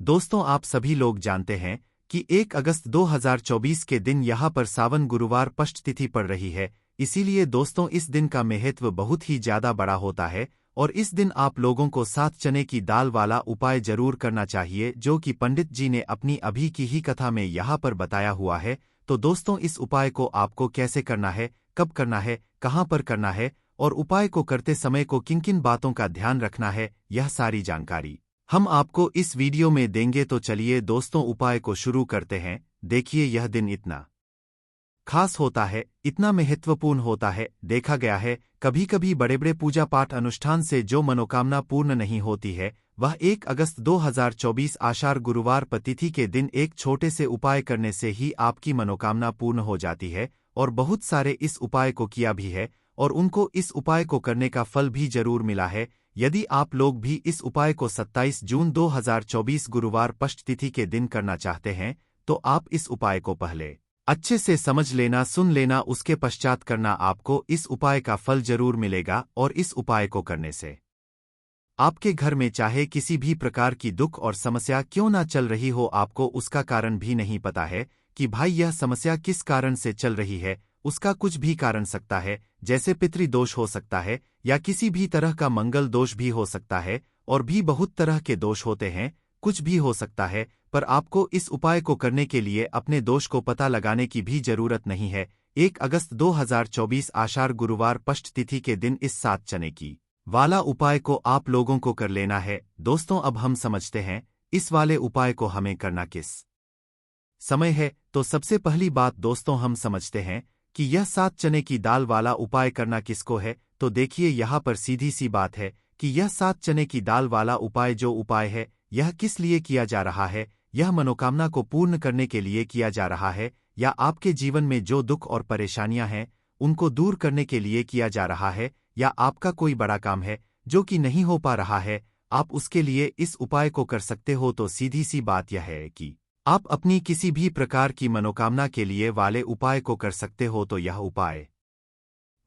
दोस्तों, आप सभी लोग जानते हैं कि 1 अगस्त 2024 के दिन यहाँ पर सावन गुरुवार पष्ट तिथि पड़ रही है। इसीलिए दोस्तों, इस दिन का महत्व बहुत ही ज्यादा बड़ा होता है और इस दिन आप लोगों को 7 चने की दाल वाला उपाय जरूर करना चाहिए, जो कि पंडित जी ने अपनी अभी की ही कथा में यहाँ पर बताया हुआ है। तो दोस्तों, इस उपाय को आपको कैसे करना है, कब करना है, कहाँ पर करना है और उपाय को करते समय को किन किन बातों का ध्यान रखना है, यह सारी जानकारी हम आपको इस वीडियो में देंगे। तो चलिए दोस्तों, उपाय को शुरू करते हैं। देखिए, यह दिन इतना खास होता है, इतना महत्वपूर्ण होता है। देखा गया है कभी कभी बड़े बड़े पूजा पाठ अनुष्ठान से जो मनोकामना पूर्ण नहीं होती है, वह 1 अगस्त 2024 आषाढ़ गुरुवार तिथि के दिन एक छोटे से उपाय करने से ही आपकी मनोकामना पूर्ण हो जाती है। और बहुत सारे इस उपाय को किया भी है और उनको इस उपाय को करने का फल भी जरूर मिला है। यदि आप लोग भी इस उपाय को 27 जून 2024 गुरुवार पष्ट तिथि के दिन करना चाहते हैं, तो आप इस उपाय को पहले अच्छे से समझ लेना, सुन लेना, उसके पश्चात करना। आपको इस उपाय का फल जरूर मिलेगा और इस उपाय को करने से आपके घर में चाहे किसी भी प्रकार की दुख और समस्या क्यों ना चल रही हो, आपको उसका कारण भी नहीं पता है कि भाई यह समस्या किस कारण से चल रही है। उसका कुछ भी कारण सकता है, जैसे पितृदोष हो सकता है या किसी भी तरह का मंगल दोष भी हो सकता है और भी बहुत तरह के दोष होते हैं, कुछ भी हो सकता है। पर आपको इस उपाय को करने के लिए अपने दोष को पता लगाने की भी जरूरत नहीं है। 1 अगस्त 2024 आषाढ़ गुरुवार पष्ट तिथि के दिन इस 7 चने की वाला उपाय को आप लोगों को कर लेना है। दोस्तों, अब हम समझते हैं इस वाले उपाय को हमें करना किस समय है। तो सबसे पहली बात दोस्तों, हम समझते हैं कि यह 7 चने की दाल वाला उपाय करना किसको है। तो देखिए, यहाँ पर सीधी सी बात है कि यह 7 चने की दाल वाला उपाय जो उपाय है, यह किस लिए किया जा रहा है। यह मनोकामना को पूर्ण करने के लिए किया जा रहा है, या आपके जीवन में जो दुख और परेशानियां हैं उनको दूर करने के लिए किया जा रहा है, या आपका कोई बड़ा काम है जो कि नहीं हो पा रहा है, आप उसके लिए इस उपाय को कर सकते हो। तो सीधी सी बात यह है कि आप अपनी किसी भी प्रकार की मनोकामना के लिए वाले उपाय को कर सकते हो। तो यह उपाय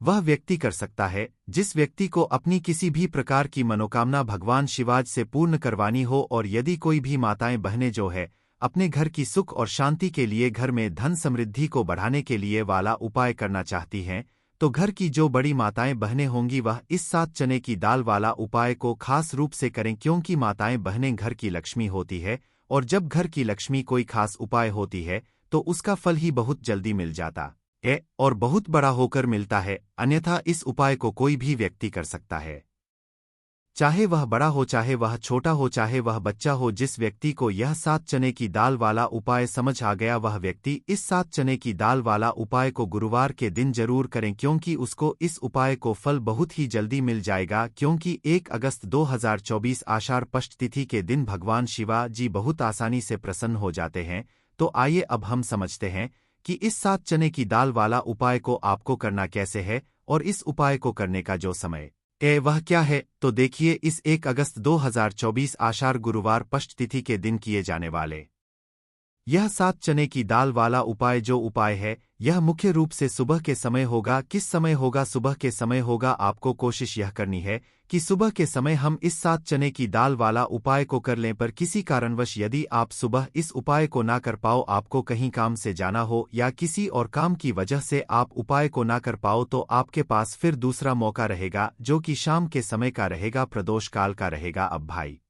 वह व्यक्ति कर सकता है जिस व्यक्ति को अपनी किसी भी प्रकार की मनोकामना भगवान शिवाज से पूर्ण करवानी हो। और यदि कोई भी माताएं बहनें जो है अपने घर की सुख और शांति के लिए, घर में धन समृद्धि को बढ़ाने के लिए वाला उपाय करना चाहती हैं, तो घर की जो बड़ी माताएं बहनें होंगी वह इस 7 चने की दाल वाला उपाय को खास रूप से करें, क्योंकि माताएं बहनें घर की लक्ष्मी होती है और जब घर की लक्ष्मी कोई खास उपाय होती है तो उसका फल ही बहुत जल्दी मिल जाता है और बहुत बड़ा होकर मिलता है। अन्यथा इस उपाय को कोई भी व्यक्ति कर सकता है, चाहे वह बड़ा हो, चाहे वह छोटा हो, चाहे वह बच्चा हो। जिस व्यक्ति को यह 7 चने की दाल वाला उपाय समझ आ गया, वह व्यक्ति इस 7 चने की दाल वाला उपाय को गुरुवार के दिन जरूर करें, क्योंकि उसको इस उपाय को फल बहुत ही जल्दी मिल जाएगा। क्योंकि 1 अगस्त 2024 आषाढ़ पष्ट तिथि के दिन भगवान शिवा जी बहुत आसानी से प्रसन्न हो जाते हैं। तो आइए अब हम समझते हैं कि इस 7 चने की दाल वाला उपाय को आपको करना कैसे है और इस उपाय को करने का जो समय वह क्या है। तो देखिए, इस 1 अगस्त 2024 आषाढ़ गुरुवार पष्ट तिथि के दिन किए जाने वाले यह 7 चने की दाल वाला उपाय जो उपाय है, यह मुख्य रूप से सुबह के समय होगा। किस समय होगा? सुबह के समय होगा। आपको कोशिश यह करनी है कि सुबह के समय हम इस 7 चने की दाल वाला उपाय को कर लें। पर किसी कारणवश यदि आप सुबह इस उपाय को ना कर पाओ, आपको कहीं काम से जाना हो या किसी और काम की वजह से आप उपाय को ना कर पाओ, तो आपके पास फिर दूसरा मौका रहेगा, जो कि शाम के समय का रहेगा, प्रदोष काल का रहेगा। अब भाई,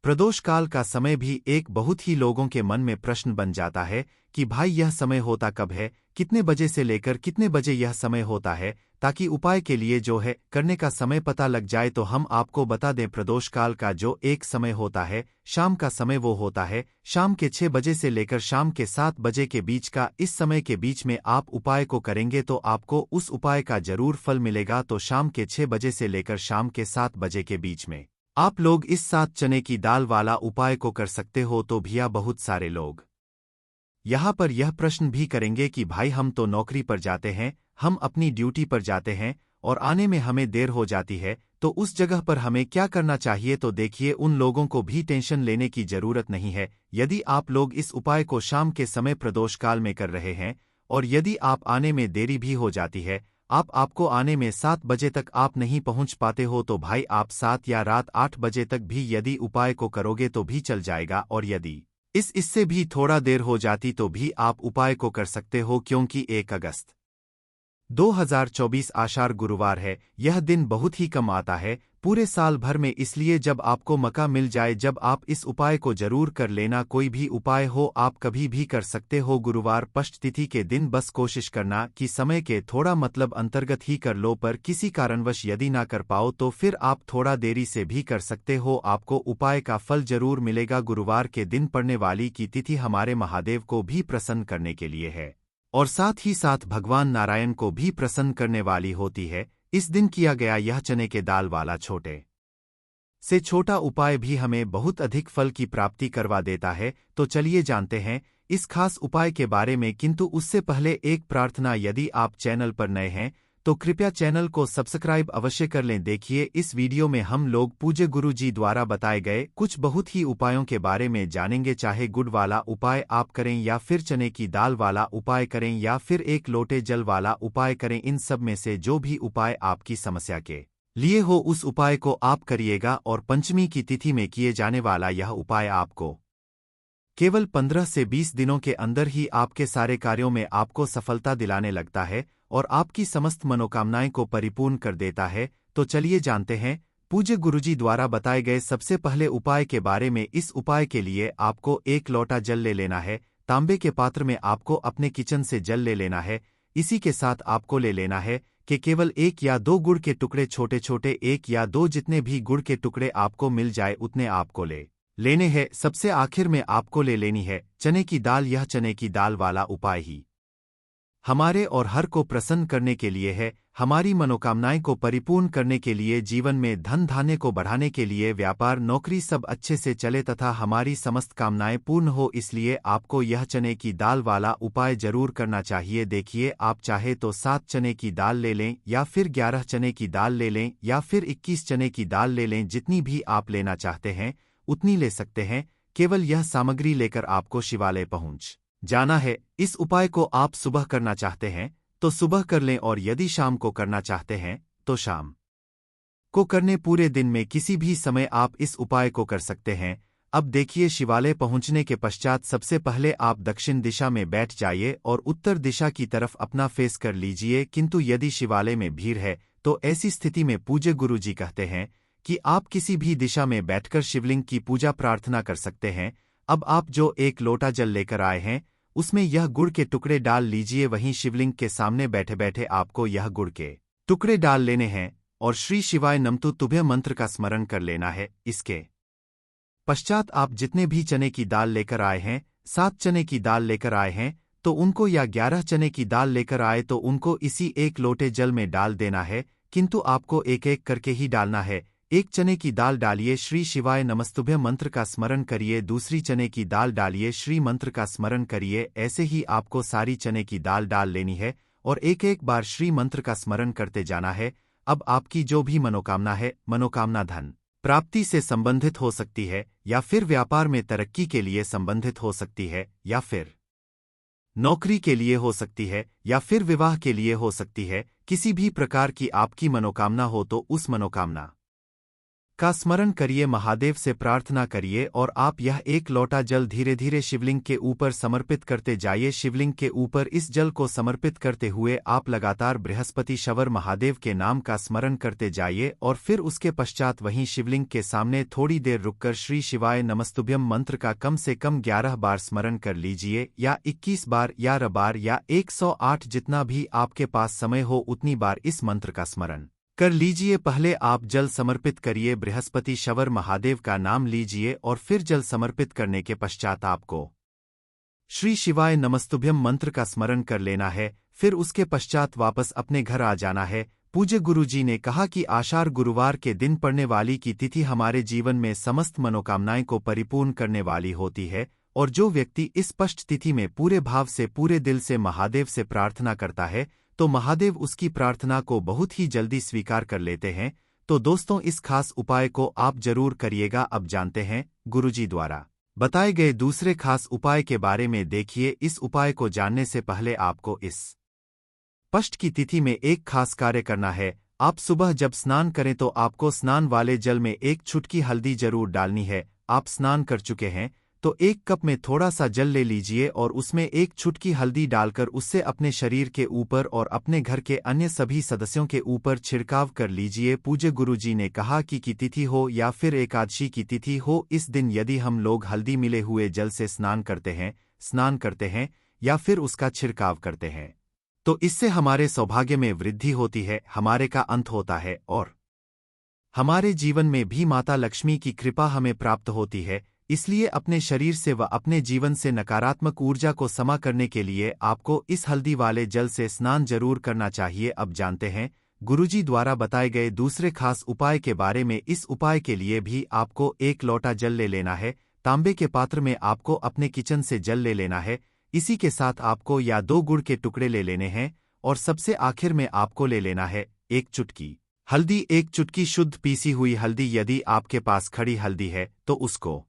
प्रदोष काल का समय भी एक बहुत ही लोगों के मन में प्रश्न बन जाता है कि भाई यह समय होता कब है, कितने बजे से लेकर कितने बजे यह समय होता है, ताकि उपाय के लिए जो है करने का समय पता लग जाए। तो हम आपको बता दें, प्रदोष काल का जो एक समय होता है, शाम का समय, वो होता है शाम के 6 बजे से लेकर शाम के 7 बजे के बीच का। इस समय के बीच में आप उपाय को करेंगे तो आपको उस उपाय का जरूर फल मिलेगा। तो शाम के 6 बजे से लेकर शाम के 7 बजे के बीच में आप लोग इस 7 चने की दाल वाला उपाय को कर सकते हो। तो भैया, बहुत सारे लोग यहाँ पर यह प्रश्न भी करेंगे कि भाई हम तो नौकरी पर जाते हैं, हम अपनी ड्यूटी पर जाते हैं और आने में हमें देर हो जाती है, तो उस जगह पर हमें क्या करना चाहिए। तो देखिए, उन लोगों को भी टेंशन लेने की जरूरत नहीं है। यदि आप लोग इस उपाय को शाम के समय प्रदोष काल में कर रहे हैं और यदि आप आने में देरी भी हो जाती है, आपको आने में 7 बजे तक आप नहीं पहुंच पाते हो तो भाई आप 7 या रात 8 बजे तक भी यदि उपाय को करोगे तो भी चल जाएगा, और यदि इससे भी थोड़ा देर हो जाती तो भी आप उपाय को कर सकते हो, क्योंकि 1 अगस्त 2024 आषाढ़ गुरुवार है। यह दिन बहुत ही कम आता है पूरे साल भर में, इसलिए जब आपको मौका मिल जाए जब आप इस उपाय को जरूर कर लेना। कोई भी उपाय हो आप कभी भी कर सकते हो। गुरुवार पष्ट तिथि के दिन बस कोशिश करना कि समय के थोड़ा मतलब अंतर्गत ही कर लो, पर किसी कारणवश यदि ना कर पाओ तो फिर आप थोड़ा देरी से भी कर सकते हो, आपको उपाय का फल जरूर मिलेगा। गुरुवार के दिन पड़ने वाली की तिथि हमारे महादेव को भी प्रसन्न करने के लिए है और साथ ही साथ भगवान नारायण को भी प्रसन्न करने वाली होती है। इस दिन किया गया यह चने के दाल वाला छोटे से छोटा उपाय भी हमें बहुत अधिक फल की प्राप्ति करवा देता है। तो चलिए जानते हैं इस खास उपाय के बारे में, किंतु उससे पहले एक प्रार्थना, यदि आप चैनल पर नए हैं तो कृपया चैनल को सब्सक्राइब अवश्य कर लें। देखिए इस वीडियो में हम लोग पूज्य गुरु जी द्वारा बताए गए कुछ बहुत ही उपायों के बारे में जानेंगे। चाहे गुड़ वाला उपाय आप करें या फिर चने की दाल वाला उपाय करें या फिर 1 लोटे जल वाला उपाय करें, इन सब में से जो भी उपाय आपकी समस्या के लिए हो उस उपाय को आप करिएगा। और पंचमी की तिथि में किए जाने वाला यह उपाय आपको केवल 15 से 20 दिनों के अंदर ही आपके सारे कार्यों में आपको सफलता दिलाने लगता है और आपकी समस्त मनोकामनाएं को परिपूर्ण कर देता है। तो चलिए जानते हैं पूज्य गुरुजी द्वारा बताए गए सबसे पहले उपाय के बारे में। इस उपाय के लिए आपको 1 लोटा जल ले लेना है। तांबे के पात्र में आपको अपने किचन से जल ले लेना है। इसी के साथ आपको ले लेना है कि केवल 1 या 2 गुड़ के टुकड़े, छोटे छोटे 1 या 2 जितने भी गुड़ के टुकड़े आपको मिल जाए उतने आपको लेने हैं। सबसे आखिर में आपको ले लेनी है चने की दाल। यह चने की दाल वाला उपाय ही हमारे और हर को प्रसन्न करने के लिए है, हमारी मनोकामनाएं को परिपूर्ण करने के लिए, जीवन में धन धान्य को बढ़ाने के लिए, व्यापार नौकरी सब अच्छे से चले तथा हमारी समस्त कामनाएं पूर्ण हो। इसलिए आपको यह चने की दाल वाला उपाय जरूर करना चाहिए। देखिए आप चाहे तो 7 चने की दाल ले लें या फिर 11 चने की दाल ले लें या फिर 21 चने की दाल ले लें, जितनी भी आप लेना चाहते हैं उतनी ले सकते हैं। केवल यह सामग्री लेकर आपको शिवालय पहुंच जाना है। इस उपाय को आप सुबह करना चाहते हैं तो सुबह कर लें, और यदि शाम को करना चाहते हैं तो शाम को करने। पूरे दिन में किसी भी समय आप इस उपाय को कर सकते हैं। अब देखिए शिवालय पहुंचने के पश्चात सबसे पहले आप दक्षिण दिशा में बैठ जाइए और उत्तर दिशा की तरफ अपना फेस कर लीजिए। किंतु यदि शिवालय में भीड़ है तो ऐसी स्थिति में पूज्य गुरु जी कहते हैं कि आप किसी भी दिशा में बैठकर शिवलिंग की पूजा प्रार्थना कर सकते हैं। अब आप जो 1 लोटा जल लेकर आए हैं उसमें यह गुड़ के टुकड़े डाल लीजिए। वहीं शिवलिंग के सामने बैठे बैठे आपको यह गुड़ के टुकड़े डाल लेने हैं और श्री शिवाय नमस्तु तुभ्य मंत्र का स्मरण कर लेना है। इसके पश्चात आप जितने भी चने की दाल लेकर आए हैं, 7 चने की दाल लेकर आए हैं तो उनको, या 11 चने की दाल लेकर आए तो उनको इसी 1 लोटे जल में डाल देना है। किंतु आपको एक एक करके ही डालना है। 1 चने की दाल डालिए, श्री शिवाय नमस्तुभ्य मंत्र का स्मरण करिए। दूसरी चने की दाल डालिए, श्री मंत्र का स्मरण करिए। ऐसे ही आपको सारी चने की दाल डाल लेनी है और एक एक बार श्री मंत्र का स्मरण करते जाना है। अब आपकी जो भी मनोकामना है, मनोकामना धन प्राप्ति से संबंधित हो सकती है या फिर व्यापार में तरक्की के लिए संबंधित हो सकती है या फिर नौकरी के लिए हो सकती है या फिर विवाह के लिए हो सकती है। किसी भी प्रकार की आपकी मनोकामना हो तो उस मनोकामना का स्मरण करिए, महादेव से प्रार्थना करिए और आप यह 1 लोटा जल धीरे धीरे शिवलिंग के ऊपर समर्पित करते जाइए। शिवलिंग के ऊपर इस जल को समर्पित करते हुए आप लगातार बृहस्पति शवर महादेव के नाम का स्मरण करते जाइए और फिर उसके पश्चात वहीं शिवलिंग के सामने थोड़ी देर रुककर श्री शिवाय नमस्तुभ्यम मंत्र का कम से कम 11 बार स्मरण कर लीजिए, या 21 बार या 11 बार या 108, जितना भी आपके पास समय हो उतनी बार इस मंत्र का स्मरण कर लीजिए। पहले आप जल समर्पित करिए, बृहस्पति शवर महादेव का नाम लीजिए और फिर जल समर्पित करने के पश्चात आपको श्री शिवाय नमस्तुभ्यम मंत्र का स्मरण कर लेना है। फिर उसके पश्चात वापस अपने घर आ जाना है। पूज्य गुरु जी ने कहा कि आषाढ़ गुरुवार के दिन पड़ने वाली की तिथि हमारे जीवन में समस्त मनोकामनाएं को परिपूर्ण करने वाली होती है, और जो व्यक्ति इस पष्ट तिथि में पूरे भाव से, पूरे दिल से महादेव से प्रार्थना करता है तो महादेव उसकी प्रार्थना को बहुत ही जल्दी स्वीकार कर लेते हैं। तो दोस्तों इस खास उपाय को आप जरूर करिएगा। अब जानते हैं गुरुजी द्वारा बताए गए दूसरे खास उपाय के बारे में। देखिए इस उपाय को जानने से पहले आपको इस पष्ट की तिथि में एक खास कार्य करना है। आप सुबह जब स्नान करें तो आपको स्नान वाले जल में एक चुटकी हल्दी जरूर डालनी है। आप स्नान कर चुके हैं तो एक कप में थोड़ा सा जल ले लीजिए और उसमें एक चुटकी हल्दी डालकर उससे अपने शरीर के ऊपर और अपने घर के अन्य सभी सदस्यों के ऊपर छिड़काव कर लीजिए। पूज्य गुरुजी ने कहा कि तिथि हो या फिर एकादशी की तिथि हो, इस दिन यदि हम लोग हल्दी मिले हुए जल से स्नान करते हैं या फिर उसका छिड़काव करते हैं तो इससे हमारे सौभाग्य में वृद्धि होती है, हमारे का अंत होता है और हमारे जीवन में भी माता लक्ष्मी की कृपा हमें प्राप्त होती है। इसलिए अपने शरीर से व अपने जीवन से नकारात्मक ऊर्जा को समा करने के लिए आपको इस हल्दी वाले जल से स्नान जरूर करना चाहिए। अब जानते हैं गुरुजी द्वारा बताए गए दूसरे खास उपाय के बारे में। इस उपाय के लिए भी आपको एक लोटा जल ले लेना है। तांबे के पात्र में आपको अपने किचन से जल ले लेना है। इसी के साथ आपको या 2 गुड़ के टुकड़े ले लेने हैं और सबसे आखिर में आपको ले लेना है एक चुटकी हल्दी, एक चुटकी शुद्ध पीसी हुई हल्दी। यदि आपके पास खड़ी हल्दी है तो उसको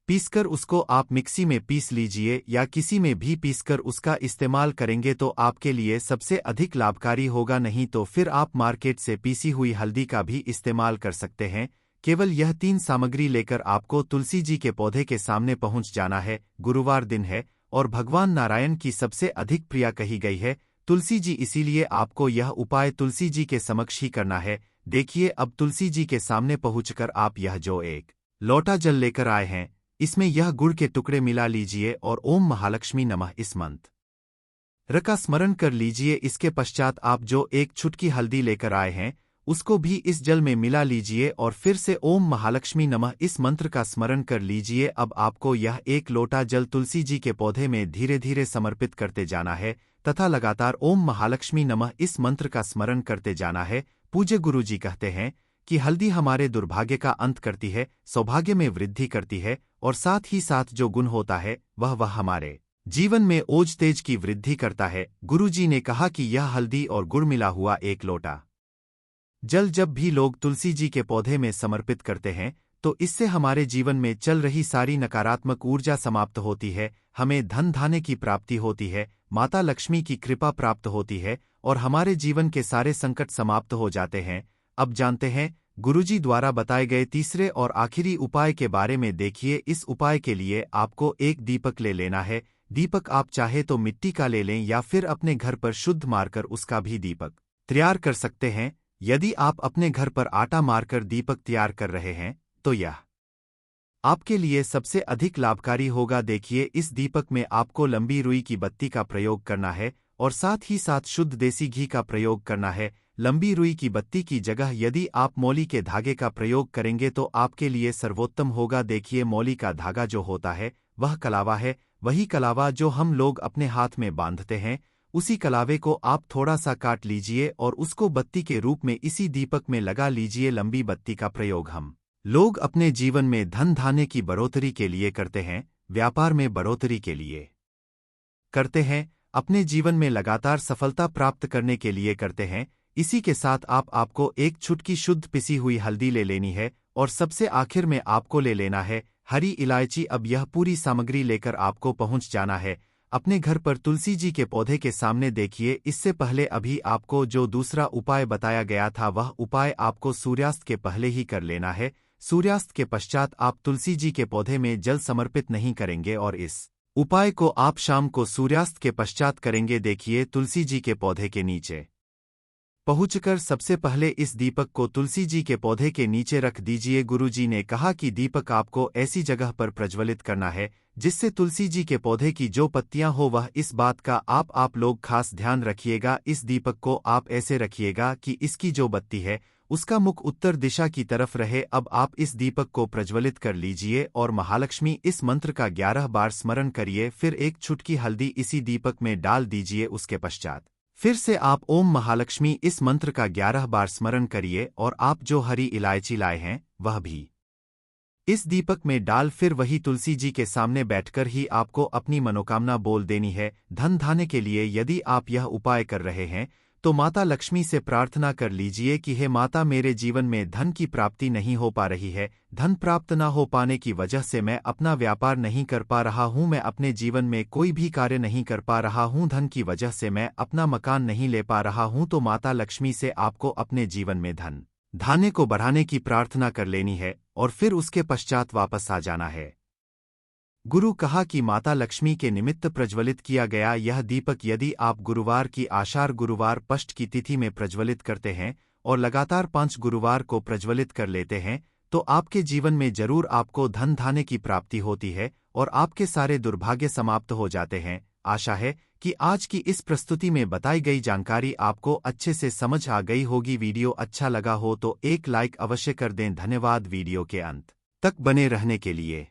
पीसकर उसको आप मिक्सी में पीस लीजिए या किसी में भी पीसकर उसका इस्तेमाल करेंगे तो आपके लिए सबसे अधिक लाभकारी होगा। नहीं तो फिर आप मार्केट से पीसी हुई हल्दी का भी इस्तेमाल कर सकते हैं। केवल यह 3 सामग्री लेकर आपको तुलसी जी के पौधे के सामने पहुंच जाना है। गुरुवार दिन है और भगवान नारायण की सबसे अधिक प्रिया कही गई है तुलसी जी, इसीलिए आपको यह उपाय तुलसी जी के समक्ष ही करना है। देखिए, अब तुलसी जी के सामने पहुंचकर आप यह जो एक लोटा जल लेकर आए हैं इसमें यह गुड़ के टुकड़े मिला लीजिए और ओम महालक्ष्मी नमः इस मंत्र का स्मरण कर लीजिए। इसके पश्चात आप जो एक चुटकी हल्दी लेकर आए हैं उसको भी इस जल में मिला लीजिए और फिर से ओम महालक्ष्मी नमः इस मंत्र का स्मरण कर लीजिए। अब आपको यह एक लोटा जल तुलसी जी के पौधे में धीरे धीरे समर्पित करते जाना है तथा लगातार ओम महालक्ष्मी नमः इस मंत्र का स्मरण करते जाना है। पूज्य गुरु जी कहते हैं कि हल्दी हमारे दुर्भाग्य का अंत करती है, सौभाग्य में वृद्धि करती है और साथ ही साथ जो गुण होता है वह हमारे जीवन में ओज तेज की वृद्धि करता है। गुरुजी ने कहा कि यह हल्दी और गुड़ मिला हुआ एक लोटा जल जब भी लोग तुलसी जी के पौधे में समर्पित करते हैं तो इससे हमारे जीवन में चल रही सारी नकारात्मक ऊर्जा समाप्त होती है, हमें धन धान्य की प्राप्ति होती है, माता लक्ष्मी की कृपा प्राप्त होती है और हमारे जीवन के सारे संकट समाप्त हो जाते हैं। अब जानते हैं गुरुजी द्वारा बताए गए तीसरे और आखिरी उपाय के बारे में। देखिए, इस उपाय के लिए आपको एक दीपक ले लेना है। दीपक आप चाहे तो मिट्टी का ले लें या फिर अपने घर पर शुद्ध मारकर उसका भी दीपक तैयार कर सकते हैं। यदि आप अपने घर पर आटा मारकर दीपक तैयार कर रहे हैं तो यह आपके लिए सबसे अधिक लाभकारी होगा। देखिए, इस दीपक में आपको लंबी रुई की बत्ती का प्रयोग करना है और साथ ही साथ शुद्ध देसी घी का प्रयोग करना है। लंबी रुई की बत्ती की जगह यदि आप मौली के धागे का प्रयोग करेंगे तो आपके लिए सर्वोत्तम होगा। देखिए, मौली का धागा जो होता है वह कलावा है, वही कलावा जो हम लोग अपने हाथ में बांधते हैं। उसी कलावे को आप थोड़ा सा काट लीजिए और उसको बत्ती के रूप में इसी दीपक में लगा लीजिए। लंबी बत्ती का प्रयोग हम लोग अपने जीवन में धन धान्य की बढ़ोतरी के लिए करते हैं, व्यापार में बढ़ोतरी के लिए करते हैं, अपने जीवन में लगातार सफलता प्राप्त करने के लिए करते हैं। इसी के साथ आपको एक चुटकी शुद्ध पिसी हुई हल्दी ले लेनी है और सबसे आखिर में आपको ले लेना है हरी इलायची। अब यह पूरी सामग्री लेकर आपको पहुंच जाना है अपने घर पर तुलसी जी के पौधे के सामने। देखिए, इससे पहले अभी आपको जो दूसरा उपाय बताया गया था वह उपाय आपको सूर्यास्त के पहले ही कर लेना है। सूर्यास्त के पश्चात आप तुलसी जी के पौधे में जल समर्पित नहीं करेंगे और इस उपाय को आप शाम को सूर्यास्त के पश्चात करेंगे। देखिए, तुलसी जी के पौधे के नीचे पहुंचकर सबसे पहले इस दीपक को तुलसी जी के पौधे के नीचे रख दीजिए। गुरुजी ने कहा कि दीपक आपको ऐसी जगह पर प्रज्वलित करना है जिससे तुलसी जी के पौधे की जो पत्तियां हो वह इस बात का आप लोग खास ध्यान रखिएगा। इस दीपक को आप ऐसे रखिएगा कि इसकी जो बत्ती है उसका मुख उत्तर दिशा की तरफ रहे। अब आप इस दीपक को प्रज्वलित कर लीजिए और महालक्ष्मी इस मंत्र का 11 बार स्मरण करिए। फिर एक चुटकी हल्दी इसी दीपक में डाल दीजिए। उसके पश्चात फिर से आप ओम महालक्ष्मी इस मंत्र का 11 बार स्मरण करिए और आप जो हरी इलायची लाए हैं वह भी इस दीपक में डाल फिर वही तुलसी जी के सामने बैठकर ही आपको अपनी मनोकामना बोल देनी है। धन धान्य के लिए यदि आप यह उपाय कर रहे हैं तो माता लक्ष्मी से प्रार्थना कर लीजिए कि हे माता, मेरे जीवन में धन की प्राप्ति नहीं हो पा रही है। धन प्राप्त न हो पाने की वजह से मैं अपना व्यापार नहीं कर पा रहा हूँ, मैं अपने जीवन में कोई भी कार्य नहीं कर पा रहा हूँ, धन की वजह से मैं अपना मकान नहीं ले पा रहा हूँ। तो माता लक्ष्मी से आपको अपने जीवन में धन धान्य को बढ़ाने की प्रार्थना कर लेनी है और फिर उसके पश्चात वापस आ जाना है। गुरु कहा कि माता लक्ष्मी के निमित्त प्रज्वलित किया गया यह दीपक यदि आप गुरुवार की आषाढ़ गुरुवार पष्ट की तिथि में प्रज्वलित करते हैं और लगातार 5 गुरुवार को प्रज्वलित कर लेते हैं तो आपके जीवन में जरूर आपको धन धान्य की प्राप्ति होती है और आपके सारे दुर्भाग्य समाप्त हो जाते हैं। आशा है कि आज की इस प्रस्तुति में बताई गई जानकारी आपको अच्छे से समझ आ गई होगी। वीडियो अच्छा लगा हो तो एक लाइक अवश्य कर दें। धन्यवाद वीडियो के अंत तक बने रहने के लिए।